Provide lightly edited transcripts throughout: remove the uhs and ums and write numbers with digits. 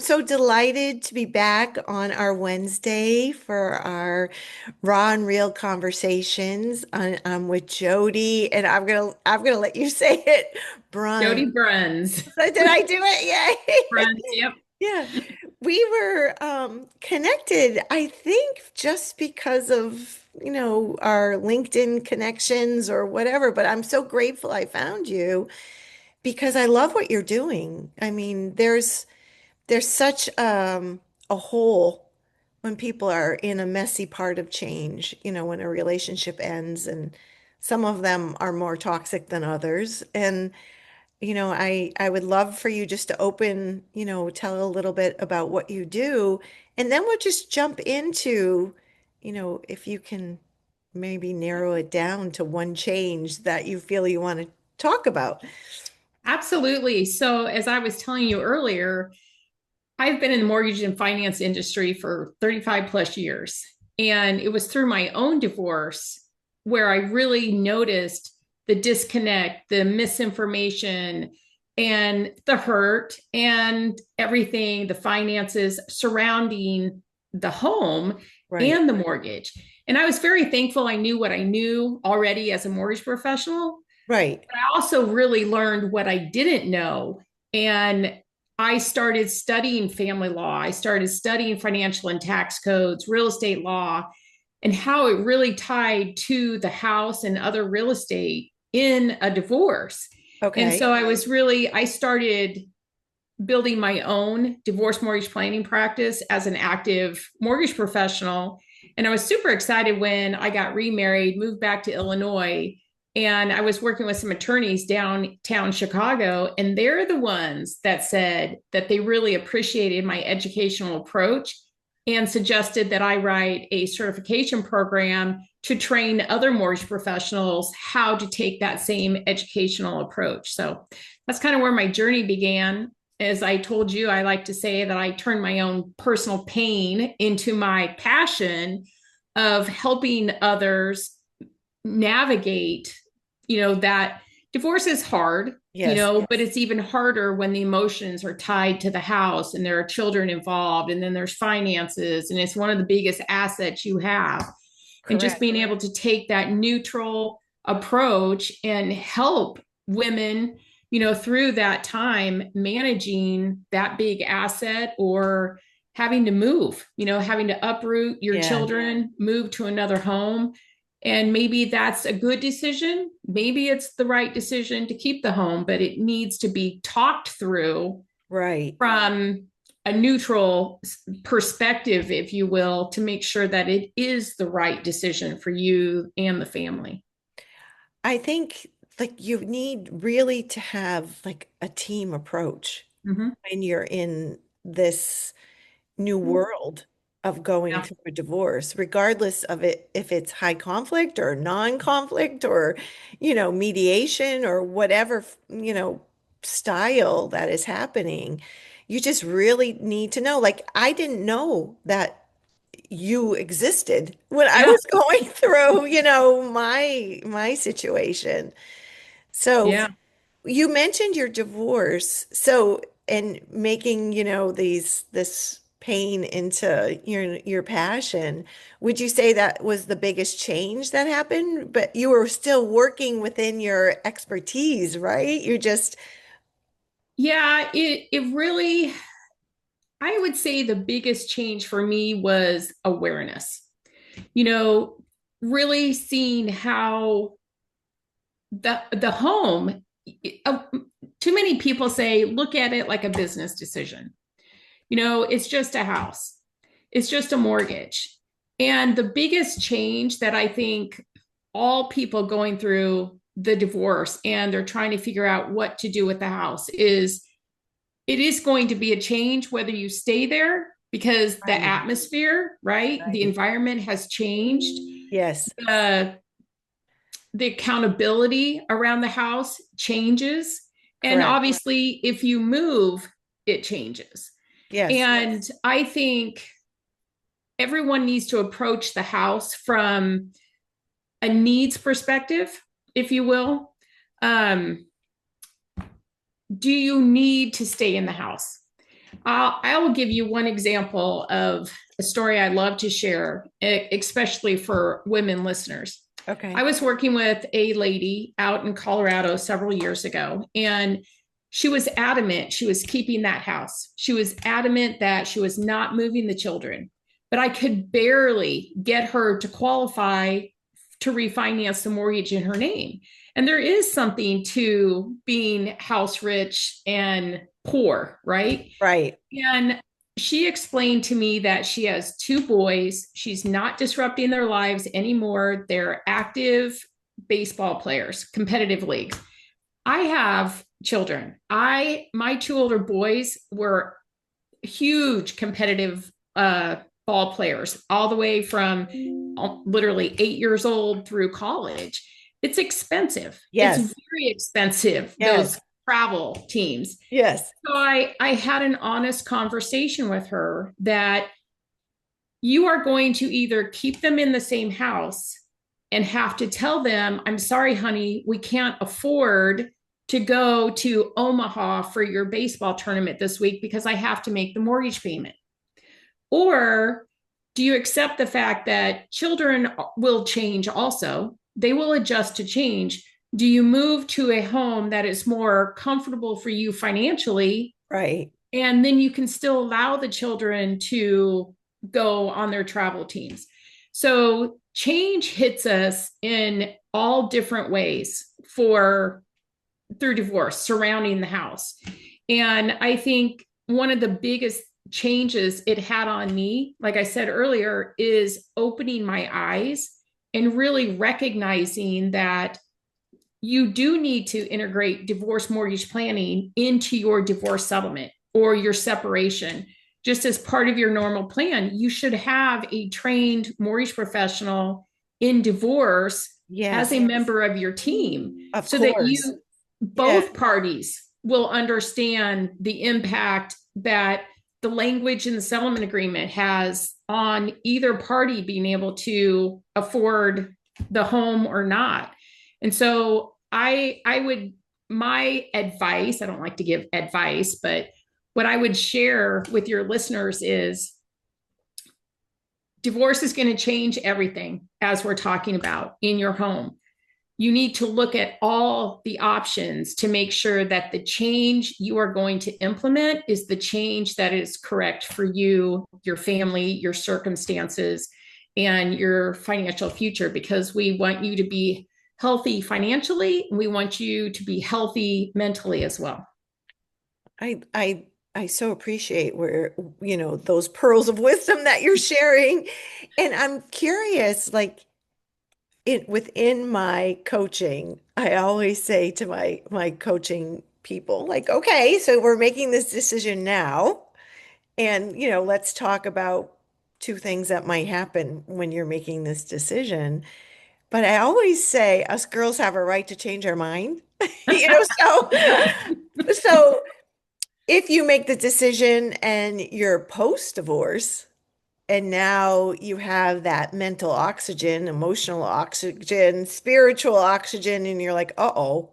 so delighted to be back on our Wednesday for our raw and real conversations. I'm with Jody, and I'm gonna let you say it, Bruns. Jody Burns. Did I do it? Bruns, yep. Yay! Yeah. We were connected, I think, just because of, our LinkedIn connections or whatever, but I'm so grateful I found you because I love what you're doing. I mean, there's such a hole when people are in a messy part of change, when a relationship ends, and some of them are more toxic than others. And, I would love for you just to open, tell a little bit about what you do, and then we'll just jump into, if you can maybe narrow it down to one change that you feel you want to talk about. Absolutely. So, as I was telling you earlier, I've been in the mortgage and finance industry for 35 plus years. And it was through my own divorce where I really noticed the disconnect, the misinformation, and the hurt, and everything, the finances surrounding the home Right. and the mortgage. And I was very thankful I knew what I knew already as a mortgage professional. Right. But I also really learned what I didn't know. And I started studying family law. I started studying financial and tax codes, real estate law, and how it really tied to the house and other real estate in a divorce. And Okay. so I started building my own divorce mortgage planning practice as an active mortgage professional. And I was super excited when I got remarried, moved back to Illinois, and I was working with some attorneys downtown Chicago. And they're the ones that said that they really appreciated my educational approach and suggested that I write a certification program to train other mortgage professionals how to take that same educational approach. So that's kind of where my journey began. As I told you, I like to say that I turned my own personal pain into my passion of helping others navigate, that divorce is hard, Yes. but it's even harder when the emotions are tied to the house and there are children involved and then there's finances and it's one of the biggest assets you have. And just Correct. being able to take that neutral approach and help women, through that time managing that big asset or having to move, having to uproot your Yeah. children, move to another home. And maybe that's a good decision. Maybe it's the right decision to keep the home, but it needs to be talked through Right. from a neutral perspective, if you will, to make sure that it is the right decision for you and the family. I think like you need really to have like a team approach Mm-hmm. when you're in this new world of going Yeah. through a divorce, regardless of it, if it's high conflict or non-conflict or, mediation or whatever, style that is happening. You just really need to know. Like, I didn't know that you existed when I Yeah. was going through, my situation. So Yeah. you mentioned your divorce. So, and making, this pain into your passion. Would you say that was the biggest change that happened? But you were still working within your expertise, right? You just, Yeah. It really, I would say the biggest change for me was awareness, you know, really seeing how the home, uh, too many people say, look at it like a business decision. It's just a house, it's just a mortgage. And the biggest change that I think all people going through the divorce and they're trying to figure out what to do with the house is it is going to be a change whether you stay there because the right, atmosphere, right? The right. environment has changed. Yes, Uh, the accountability around the house changes. And correct. obviously, if you move, it changes. Yes, And I think everyone needs to approach the house from a needs perspective, if you will. Um, do you need to stay in the house? I will give you one example of a story I love to share, especially for women listeners. I Okay. was working with a lady out in Colorado several years ago, and she was adamant she was keeping that house. She was adamant that she was not moving the children, but I could barely get her to qualify to refinance the mortgage in her name. And there is something to being house rich and poor, right? Right. And she explained to me that she has two boys. She's not disrupting their lives anymore. They're active baseball players, competitive leagues. I have children. My two older boys were huge competitive ball players, all the way from literally 8 years old through college. It's expensive. It's Yes. very expensive, Yes. those travel teams. Yes. So I had an honest conversation with her that you are going to either keep them in the same house and have to tell them, I'm sorry, honey, we can't afford to go to Omaha for your baseball tournament this week because I have to make the mortgage payment. Or do you accept the fact that children will change also? They will adjust to change. Do you move to a home that is more comfortable for you financially? Right. And then you can still allow the children to go on their travel teams. So change hits us in all different ways for through divorce surrounding the house. And I think one of the biggest changes it had on me, like I said earlier, is opening my eyes and really recognizing that you do need to integrate divorce mortgage planning into your divorce settlement or your separation. Just as part of your normal plan, you should have a trained mortgage professional in divorce as Yes. a member of your team Of so that you course. Yeah. both parties will understand the impact that the language in the settlement agreement has on either party being able to afford the home or not. And so I would, my advice, I don't like to give advice, but what I would share with your listeners is divorce is going to change everything as we're talking about in your home. You need to look at all the options to make sure that the change you are going to implement is the change that is correct for you, your family, your circumstances, and your financial future, because we want you to be healthy financially. And we want you to be healthy mentally as well. I I I so appreciate where, those pearls of wisdom that you're sharing. And I'm curious, like within my coaching, I always say to my coaching people, like, okay, so we're making this decision now. And, let's talk about two things that might happen when you're making this decision. But I always say us girls have a right to change our mind. So if you make the decision and you're post-divorce, and now you have that mental oxygen, emotional oxygen, spiritual oxygen, and you're like, uh-oh,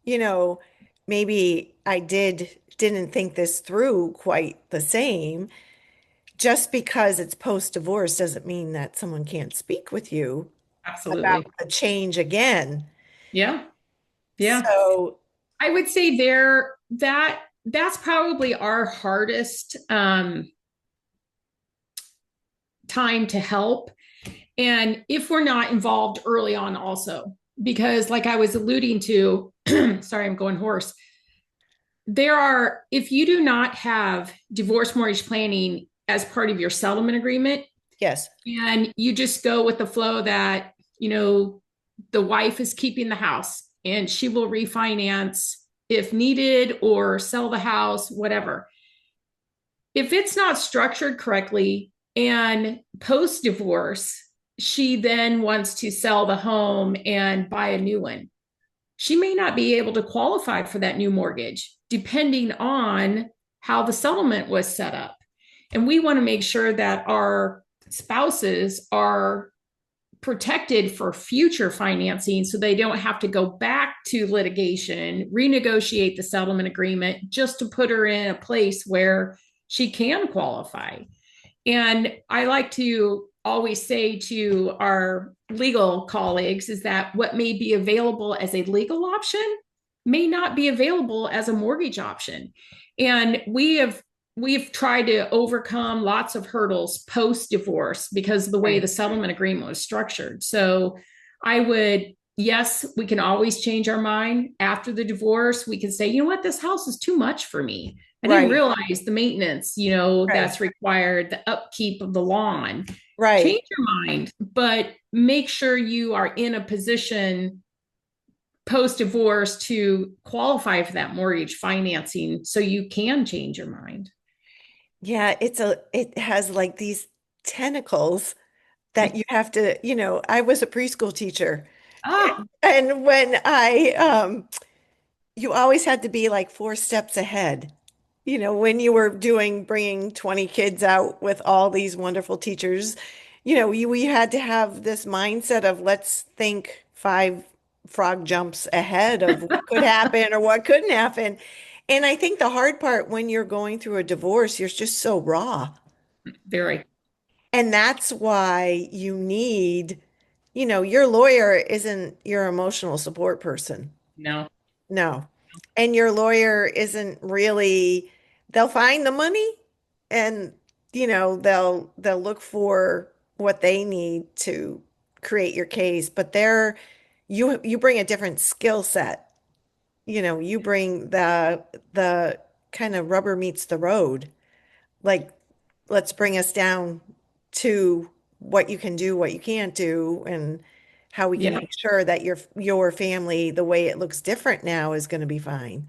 you know, maybe I didn't think this through quite the same. Just because it's post-divorce doesn't mean that someone can't speak with you about Absolutely. the change again. Yeah. Yeah. So, I would say that's probably our hardest time to help. And if we're not involved early on, also, because like I was alluding to, sorry, I'm going hoarse. If you do not have divorce mortgage planning as part of your settlement agreement, yes, and you just go with the flow that, the wife is keeping the house and she will refinance if needed or sell the house, whatever. If it's not structured correctly and post divorce, she then wants to sell the home and buy a new one, she may not be able to qualify for that new mortgage, depending on how the settlement was set up. And we want to make sure that our spouses are protected for future financing so they don't have to go back to litigation, renegotiate the settlement agreement just to put her in a place where she can qualify. And I like to always say to our legal colleagues is that what may be available as a legal option may not be available as a mortgage option. And we've tried to overcome lots of hurdles post divorce because of the way Right. the settlement agreement was structured. So I would, yes, we can always change our mind after the divorce. We can say, you know what, this house is too much for me. I didn't Right. realize the maintenance, Right. that's required, the upkeep of the lawn. Right. Change your mind, but make sure you are in a position post divorce to qualify for that mortgage financing so you can change your mind. Yeah, it has like these tentacles that you have to, I was a preschool teacher. Ah, And when you always had to be like 4 steps ahead. When you were bringing 20 kids out with all these wonderful teachers, we had to have this mindset of let's think 5 frog jumps ahead of what could happen or what couldn't happen. And I think the hard part when you're going through a divorce, you're just so raw. very. And that's why you need, your lawyer isn't your emotional support person. No. No. And your lawyer isn't really, they'll find the money and, they'll look for what they need to create your case, but you bring a different skill set. You bring the kind of rubber meets the road. Like, let's bring us down to what you can do, what you can't do, and how we can Yeah, make sure that your family, the way it looks different now, is going to be fine.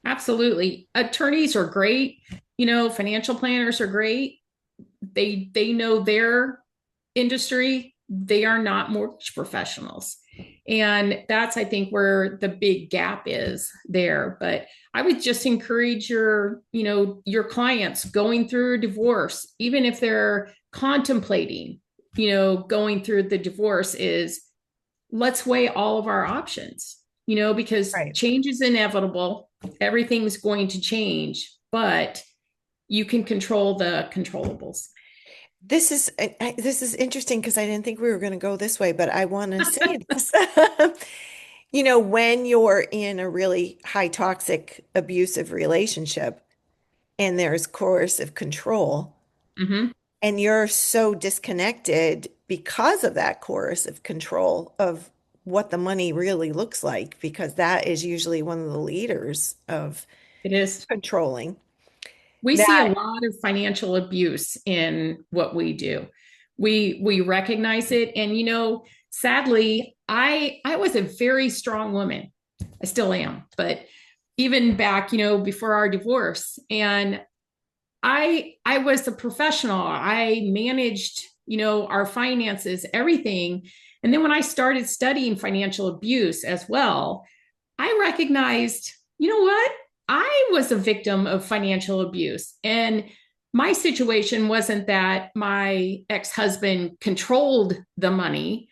absolutely. Attorneys are great. Financial planners are great. They know their industry. They are not mortgage professionals. And that's, I think, where the big gap is there. But I would just encourage your clients going through a divorce, even if they're contemplating, going through the divorce, is let's weigh all of our options, because Right. change is inevitable. Everything's going to change, but you can control the controllables. This is interesting because I didn't think we were going to go this way, but I want to say this. When you're in a really high toxic, abusive relationship and there's coercive control, Mm-hmm. and you're so disconnected because of that coercive control of what the money really looks like, because that is usually one of the leaders of It is. controlling We see a that. lot of financial abuse in what we do. We recognize it, and sadly, I was a very strong woman. I still am, but even back, before our divorce, and I was a professional. I managed, our finances, everything. And then when I started studying financial abuse as well, I recognized, you know what? I was a victim of financial abuse. And my situation wasn't that my ex-husband controlled the money.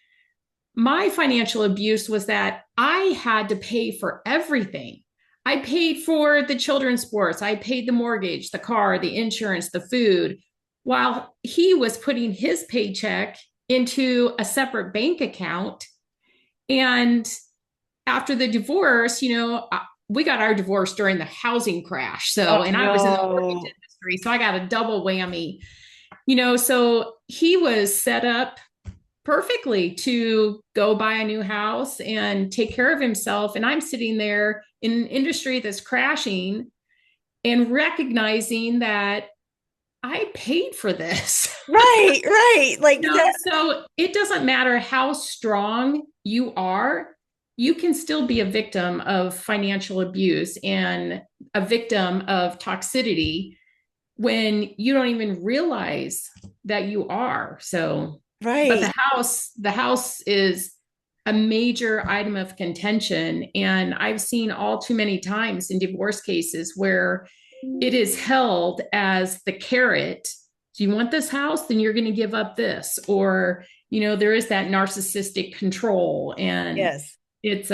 My financial abuse was that I had to pay for everything. I paid for the children's sports, I paid the mortgage, the car, the insurance, the food, while he was putting his paycheck into a separate bank account. And after the divorce, we got our divorce during the housing crash. Oh, And I was in the mortgage no. industry. So I got a double whammy, so he was set up perfectly to go buy a new house and take care of himself. And I'm sitting there in an industry that's crashing and recognizing that I paid for this. Right, right. Like that. So it doesn't matter how strong you are, you can still be a victim of financial abuse and a victim of toxicity when you don't even realize that you are. So, but Right. the house is a major item of contention. And I've seen all too many times in divorce cases where it is held as the carrot. Do you want this house? Then you're going to give up this. Or, there is that narcissistic control. And Yes. it's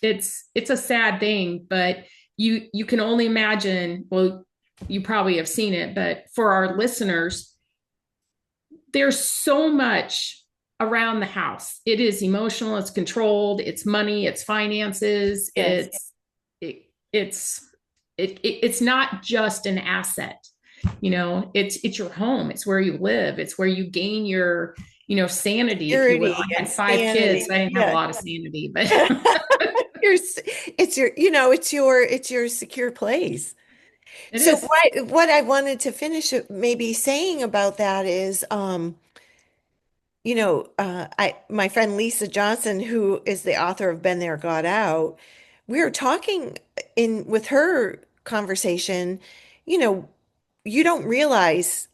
it's a sad thing, but you can only imagine, well, you probably have seen it, but for our listeners, there's so much around the house. It is emotional, it's controlled, it's money, it's finances, Yes. it's it's not just an asset. It's your home, it's where you live, it's where you gain your sanity, if you will. Security I and had 5 kids, so sanity. I didn't have a Yeah. lot of sanity, but It's your, it's your secure place. it So is. what I wanted to finish maybe saying about that is, my friend Lisa Johnson, who is the author of Been There, Got Out, we were talking in with her conversation, you know, you don't realize,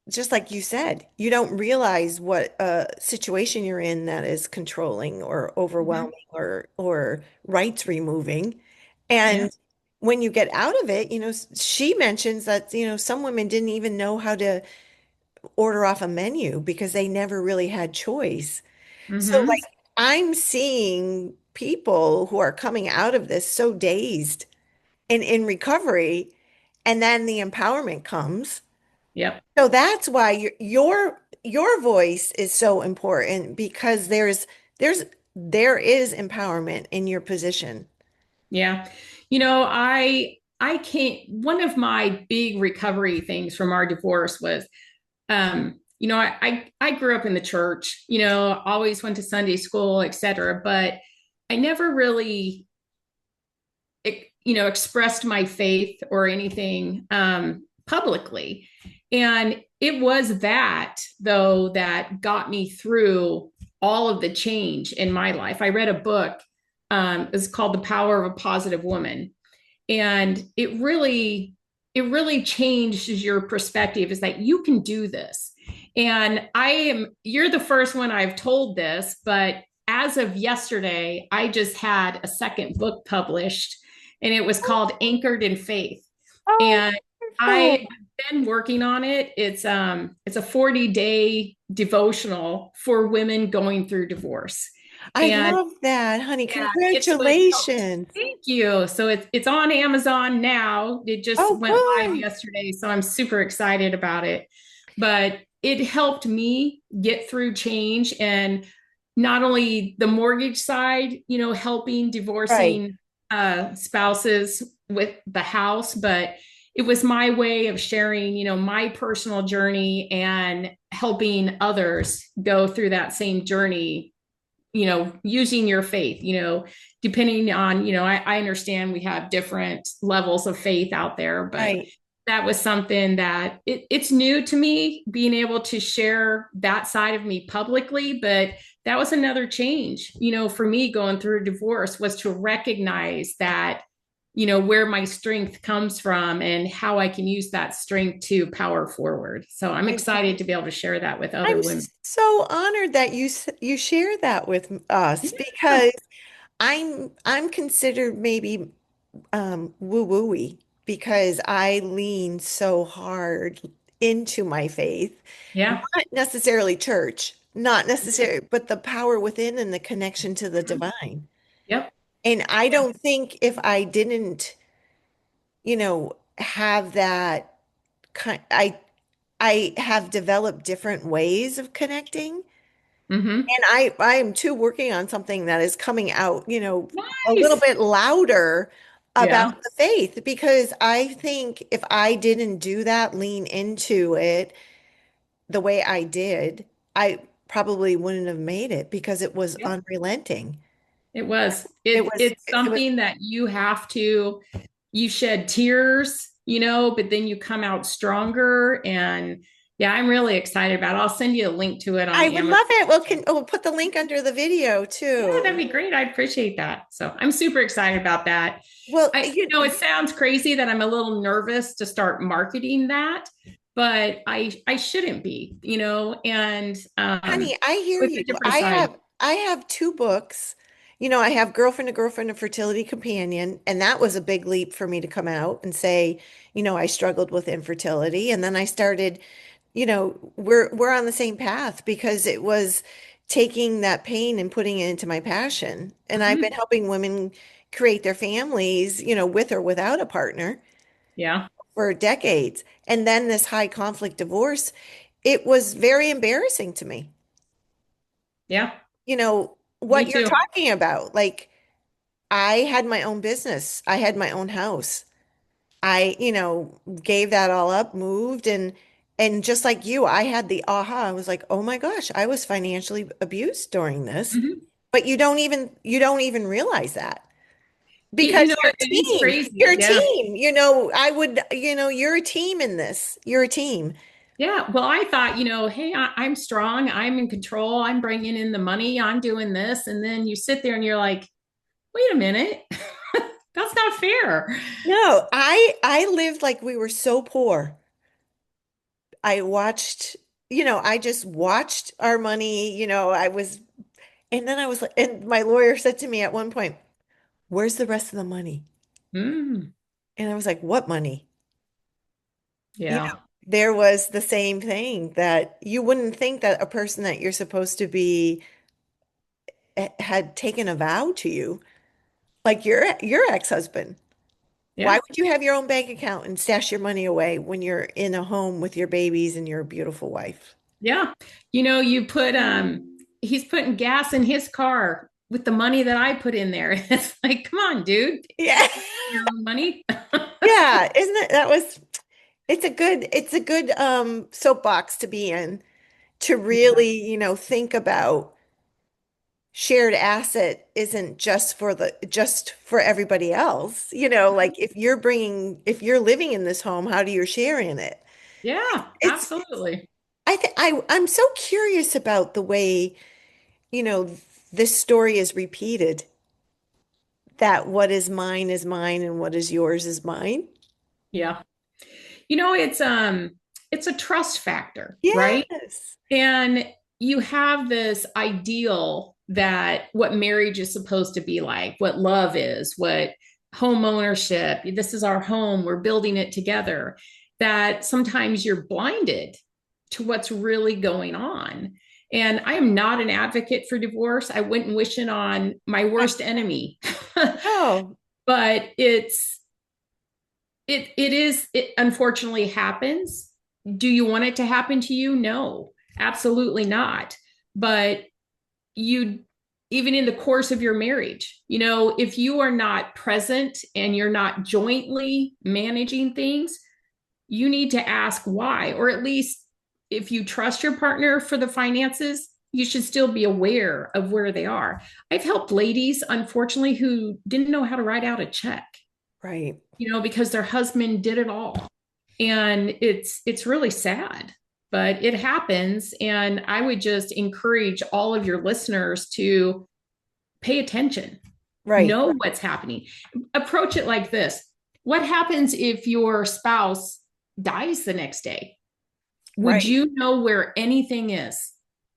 just like you said, you don't realize what situation you're in that is controlling or Mhm. overwhelming or rights removing. Yeah. And when you get out of it, she mentions that, some women didn't even know how to order off a menu because they never really had choice. So Hmm. like I'm seeing people who are coming out of this so dazed and in recovery, and then the empowerment comes. Yep. So that's why your voice is so important because there's there is empowerment in your position. Yeah. I can't, one of my big recovery things from our divorce was, I grew up in the church, always went to Sunday school, et cetera, but I never really, expressed my faith or anything publicly. And it was that, though, that got me through all of the change in my life. I read a book, it's called The Power of a Positive Woman. And it really changes your perspective, is that you can do this. And you're the first one I've told this, but as of yesterday, I just had a second book published, and it was called Anchored in Faith. Oh, And I've wonderful. been working on it. It's a 40-day devotional for women going through divorce. I And love that, honey. yeah, it helped. Congratulations. Thank you. So it's on Amazon now. It just Oh, went live good. yesterday, so I'm super excited about it. But it helped me get through change, and not only the mortgage side, helping Right. divorcing spouses with the house, but it was my way of sharing, my personal journey and helping others go through that same journey, using your faith, depending on, I understand we have different levels of faith out there, but Right. that was something that it's new to me, being able to share that side of me publicly. But that was another change, for me going through a divorce, was to recognize that, where my strength comes from and how I can use that strength to power forward. So I'm I, excited to be able to share that with other I'm women. so honored that you share that with us Yeah. because I'm considered maybe woo-wooey because I lean so hard into my faith, Yeah. not necessarily church, not necessarily, but the power within and the connection to the divine. Yep. And I don't think if I didn't, have that kind, I have developed different ways of connecting. Mm-hmm. And I am too working on something that is coming out, a little Nice. bit louder about Yeah. the faith because I think if I didn't do that, lean into it the way I did, I probably wouldn't have made it because it was Yep. unrelenting. It was. It was It's it was something that you shed tears, but then you come out stronger. And yeah, I'm really excited about it. I'll send you a link to it on I would Amazon. love it. We'll put the link under the video Yeah, that'd too. be great. I appreciate that. So I'm super excited about that. Well, It sounds crazy that I'm a little nervous to start marketing that, but I shouldn't be, and honey, I hear with you. a different I side. have I have two books. I have Girlfriend to Girlfriend, a Fertility Companion, and that was a big leap for me to come out and say, I struggled with infertility. And then I started, we're on the same path because it was taking that pain and putting it into my passion. And I've been Mhm. helping women create their families, with or without a partner. Yeah. for decades. And then this high conflict divorce, it was very embarrassing to me. Yeah, me What you're too. talking about. Like, I had my own business, I had my own house. I gave that all up, moved, and just like you, I had the aha. I was like, "Oh my gosh, I was financially abused during this." Mhm. But you don't even realize that because you're a It is team. You're crazy. a Yeah. team. You're a team in this. You're a team. Yeah. Well, I thought, hey, I'm strong. I'm in control. I'm bringing in the money. I'm doing this. And then you sit there and you're like, wait a minute. That's not fair. No, I lived like we were so poor. I just watched our money, and then I was like, and my lawyer said to me at one point, "Where's the rest of the money?" Mm, And I was like, "What money?" yeah. There was the same thing that you wouldn't think that a person that you're supposed to be had taken a vow to you, like your ex-husband. Why Yeah. would you have your own bank account and stash your money away when you're in a home with your babies and your beautiful wife? Yeah. You put, he's putting gas in his car with the money that I put in there. It's like, come on, dude. Yeah. Your own money. Yeah, isn't it? It's a good soapbox to be in, to Yeah. really, think about shared asset isn't just for everybody else. Like if you're living in this home, how do you share in it? Yeah, It's absolutely. I'm so curious about the way, you know, this story is repeated, that what is mine and what is yours is mine. Yeah. It's a trust factor, right? Yes. And you have this ideal that what marriage is supposed to be like, what love is, what home ownership, this is our home, we're building it together, that sometimes you're blinded to what's really going on. And I am not an advocate for divorce. I wouldn't wish it on my worst enemy. Oh, But it unfortunately happens. Do you want it to happen to you? No, absolutely not. But you, even in the course of your marriage, if you are not present and you're not jointly managing things, you need to ask why. Or at least if you trust your partner for the finances, you should still be aware of where they are. I've helped ladies, unfortunately, who didn't know how to write out a check, right, because their husband did it all. And it's really sad, but it happens. And I would just encourage all of your listeners to pay attention, right, know what's happening. Approach it like this. What happens if your spouse dies the next day? Would right, you know where anything is?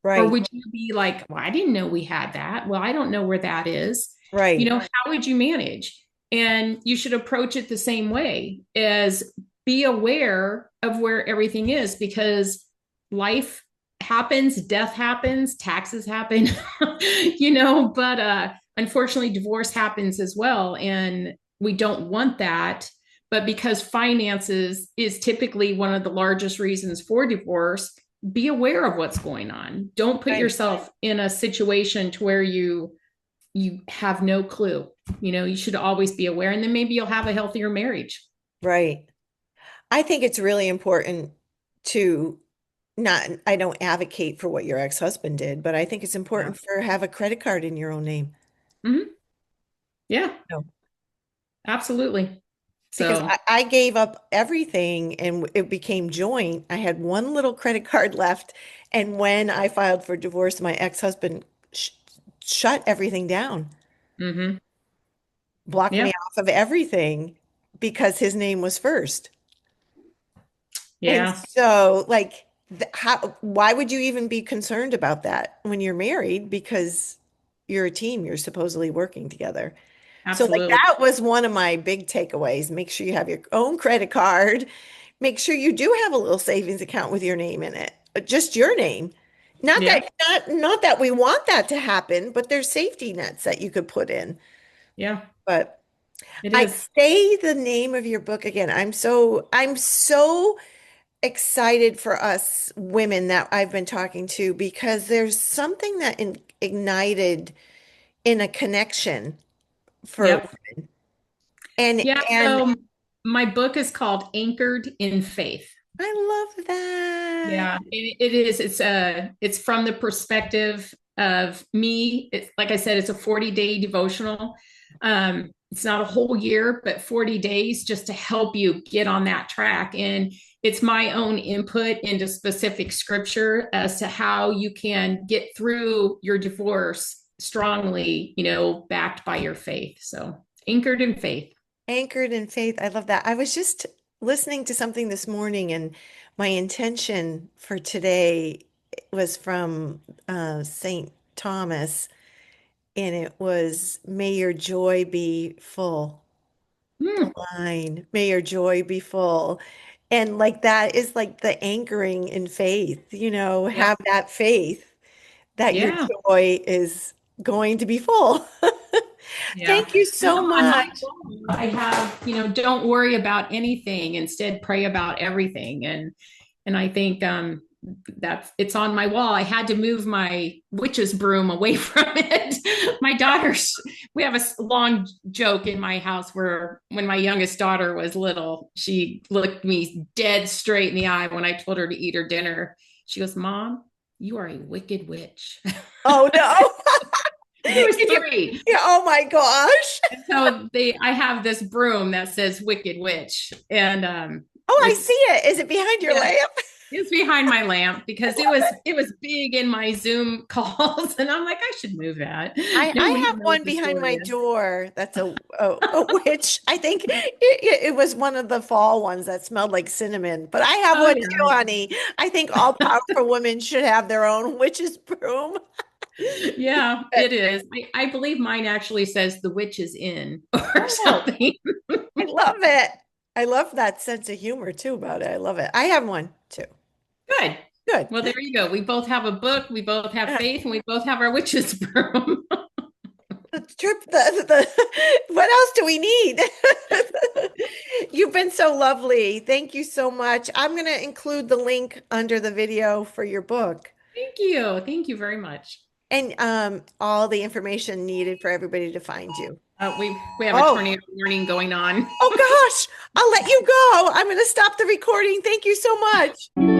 Or right, would you be like, well, I didn't know we had that. Well, I don't know where that is. right, How would you manage? And you should approach it the same way as be aware of where everything is because life happens, death happens, taxes happen, but unfortunately, divorce happens as well. And we don't want that. But because finances is typically one of the largest reasons for divorce, be aware of what's going on. Don't put right, yourself in a situation to where you have no clue. You should always be aware, and then maybe you'll have a healthier marriage. right. I think it's really important to not, I don't advocate for what your ex-husband did, but I think it's Yeah. important for have a credit card in your own name. Mm-hmm. Yeah, No. absolutely. Because So, I gave up everything and it became joint. I had one little credit card left. And when I filed for divorce, my ex-husband shut everything down, mm-hmm. blocked me Yeah, off of everything because his name was first. And yeah, so, like, why would you even be concerned about that when you're married? Because you're a team, you're supposedly working together. So, like, absolutely. that was one of my big takeaways. Make sure you have your own credit card. Make sure you do have a little savings account with your name in it, just your name. Not Yeah, that not that we want that to happen, but there's safety nets that you could put in. yeah. But It I is. say the name of your book again. I'm so excited for us women that I've been talking to because there's something that ignited in a connection for Yep. and Yeah. and So my book is called Anchored in Faith. I love that. Yeah, it is. It's from the perspective of me. It's like I said, it's a 40-day devotional. It's not a whole year, but 40 days just to help you get on that track. And it's my own input into specific scripture as to how you can get through your divorce strongly, backed by your faith. So anchored in faith. Anchored in faith. I love that. I was just listening to something this morning, and my intention for today was from St. Thomas, and it was, "May your joy be full." The Mm, line, "May your joy be full." And like that is like the anchoring in faith, yep. have that faith that your Yeah. joy is going to be full. Yeah. Thank you I know so on my much. wall, I have, don't worry about anything. Instead, pray about everything. And I think that it's on my wall. I had to move my witch's broom away from it. My daughter's, we have a long joke in my house where when my youngest daughter was little, she looked me dead straight in the eye when I told her to eat her dinner. She goes, "Mom, you are a wicked witch." Oh no. She was Can you, 3. yeah, oh my gosh. So I have this broom that says Wicked Witch, and Oh, I see it's it. Is it behind your yeah, lamp? it's behind my lamp I because love it. it was big in my Zoom calls, and I'm like, I should move that. I Nobody have knows one the behind my story is. door that's a witch. I think it was one of the fall ones that smelled like cinnamon, but I have Oh one yeah, too, honey. I think all powerful women should have their own witch's broom. yeah, But, it is. I believe mine actually says the witch is in or oh, something. I love it. I love that sense of humor too about it. I love it. I have one too. Good. Good. Well, there you go. We both have a book. We both have faith, and we both have our witch's broom. The trip, what else do we need? You've been so lovely. Thank you so much. I'm going to include the link under the video for your book Thank you. Thank you very much. and all the information needed for everybody to find you. We have a Oh, tornado warning going on. oh gosh, I'll let you go. I'm going to stop the recording. Thank you so much.